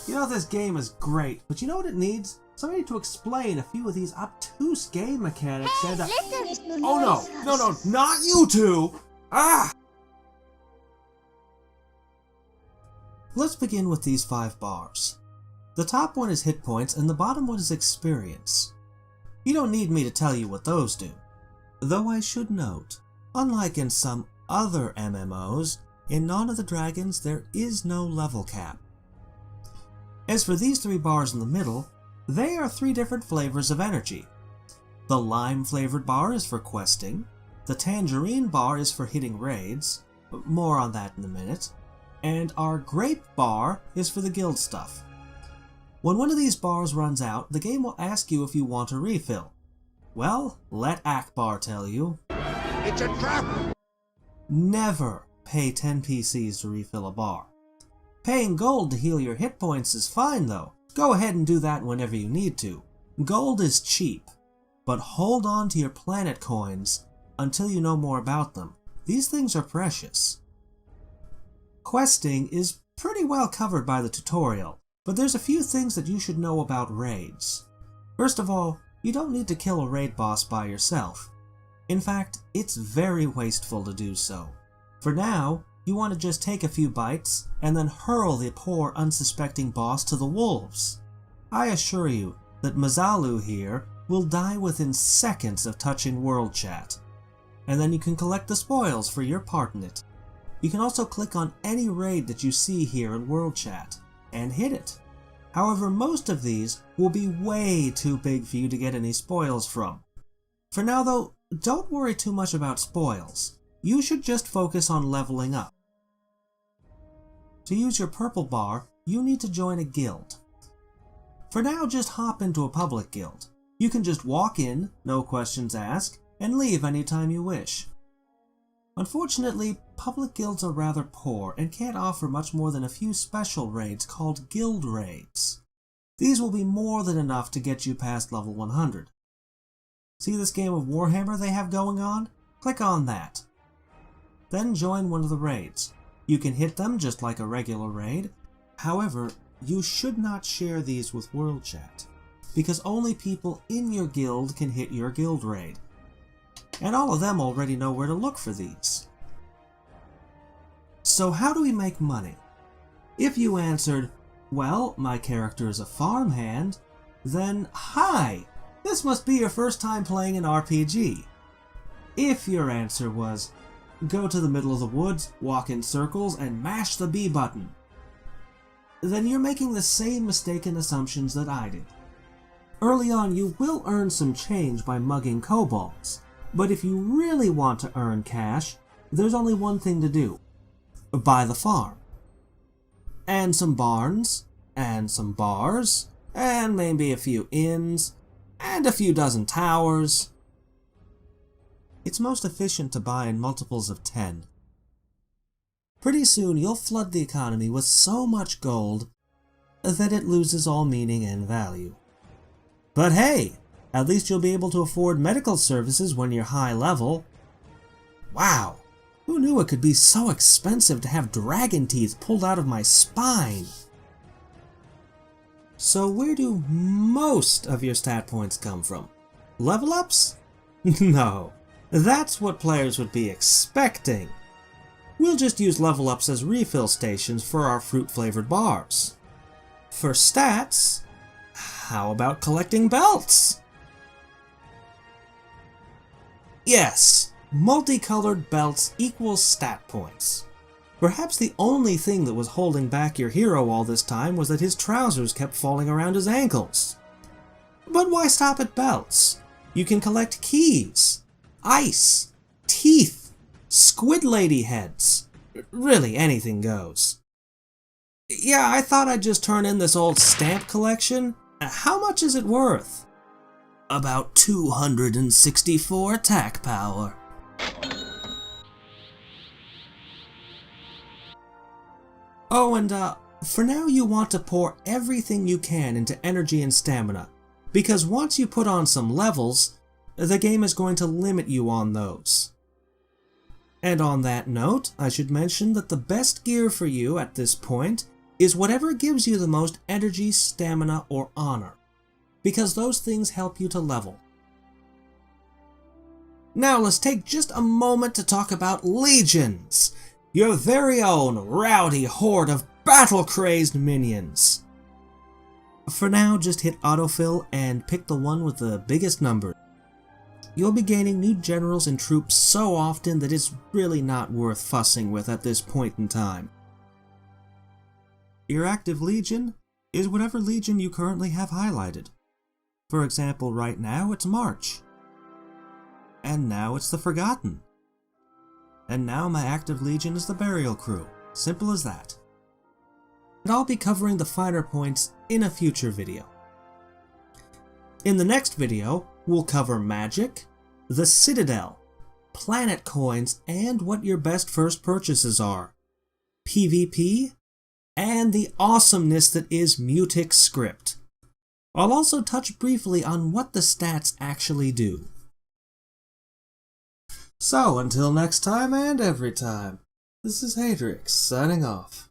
You know, this game is great, but you know what it needs? Somebody to explain a few of these obtuse game mechanics and Oh no, not you two! Ah! Let's begin with these 5 bars. The top one is hit points and the bottom one is experience. You don't need me to tell you what those do. Though I should note, unlike in some other MMOs, in Dawn of the Dragons there is no level cap. As for these 3 bars in the middle, they are 3 different flavors of energy. The lime flavored bar is for questing, the tangerine bar is for hitting raids, more on that in a minute, and our grape bar is for the guild stuff. When one of these bars runs out, the game will ask you if you want a refill. Well, let Akbar tell you. It's a trap! Never pay 10 PCs to refill a bar. Paying gold to heal your hit points is fine though. Go ahead and do that whenever you need to. Gold is cheap, but hold on to your planet coins until you know more about them. These things are precious. Questing is pretty well covered by the tutorial, but there's a few things that you should know about raids. First of all, you don't need to kill a raid boss by yourself. In fact, it's very wasteful to do so. For now, you want to just take a few bites and then hurl the poor unsuspecting boss to the wolves. I assure you that Mazalu here will die within seconds of touching world chat, and then you can collect the spoils for your part in it. You can also click on any raid that you see here in world chat and hit it. However, most of these will be way too big for you to get any spoils from. For now though, don't worry too much about spoils. You should just focus on leveling up. To use your purple bar, you need to join a guild. For now, just hop into a public guild. You can just walk in, no questions asked, and leave anytime you wish. Unfortunately, public guilds are rather poor and can't offer much more than a few special raids called guild raids. These will be more than enough to get you past level 100. See this game of Warhammer they have going on? Click on that. Then join one of the raids. You can hit them just like a regular raid. However, you should not share these with world chat, because only people in your guild can hit your guild raid. And all of them already know where to look for these. So how do we make money? If you answered, well, my character is a farmhand, then hi! This must be your first time playing an RPG. If your answer was, go to the middle of the woods, walk in circles, and mash the B button, then you're making the same mistaken assumptions that I did. Early on, you will earn some change by mugging kobolds, but if you really want to earn cash, there's only one thing to do. Buy the farm. And some barns, and some bars, and maybe a few inns, and a few dozen towers. It's most efficient to buy in multiples of 10. Pretty soon you'll flood the economy with so much gold that it loses all meaning and value. But hey, at least you'll be able to afford medical services when you're high level. Wow, who knew it could be so expensive to have dragon teeth pulled out of my spine? So where do most of your stat points come from? Level ups? No, that's what players would be expecting. We'll just use level ups as refill stations for our fruit-flavored bars. For stats, how about collecting belts? Yes, multicolored belts equals stat points. Perhaps the only thing that was holding back your hero all this time was that his trousers kept falling around his ankles. But why stop at belts? You can collect keys, ice, teeth, squid lady heads. Really, anything goes. Yeah, I thought I'd just turn in this old stamp collection. How much is it worth? About 264 attack power. Oh, and for now you want to pour everything you can into energy and stamina, because once you put on some levels, the game is going to limit you on those. And on that note, I should mention that the best gear for you at this point is whatever gives you the most energy, stamina, or honor, because those things help you to level. Now let's take just a moment to talk about legions, your very own rowdy horde of battle-crazed minions. For now, just hit autofill and pick the one with the biggest number. You'll be gaining new generals and troops so often that it's really not worth fussing with at this point in time. Your active legion is whatever legion you currently have highlighted. For example, right now it's March. And now it's the Forgotten. And now my active legion is the Burial Crew. Simple as that. And I'll be covering the finer points in a future video. In the next video, we'll cover magic, the Citadel, planet coins, and what your best first purchases are, PvP, and the awesomeness that is Mutic script. I'll also touch briefly on what the stats actually do. So, until next time and every time, this is Hadrix signing off.